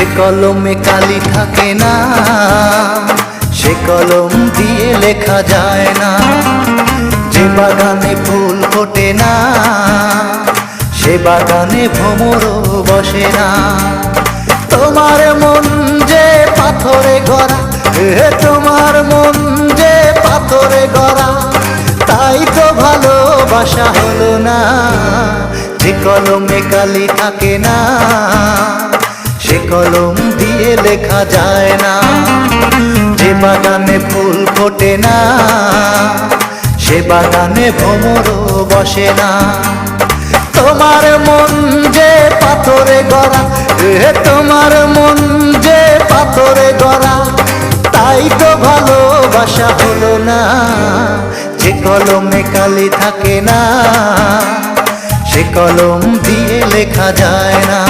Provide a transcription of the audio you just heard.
যে কলমে কালি থাকে না, সে কলম দিয়ে লেখা যায় না। যে বাগানে ফুল ফোটে না, সে বাগানে ভ্রমরও বসে না। তোমার মন যে পাথরে গড়া, তোমার মন যে পাথরে গড়া, তাই তো ভালোবাসা হলো না। যে কলমে কালি থাকে না, সে কলম দিয়ে লেখা যায় না। যে বাগানে ফুল ফোটে না, সে বাগানে ভ্রমরও বসে না। তোমার মন যে পাথরে গড়া, তোমার মন যে পাথরে গড়া, তাই তো ভালোবাসা হলো না। যে কলমে কালি থাকে না, সে কলম দিয়ে লেখা যায় না।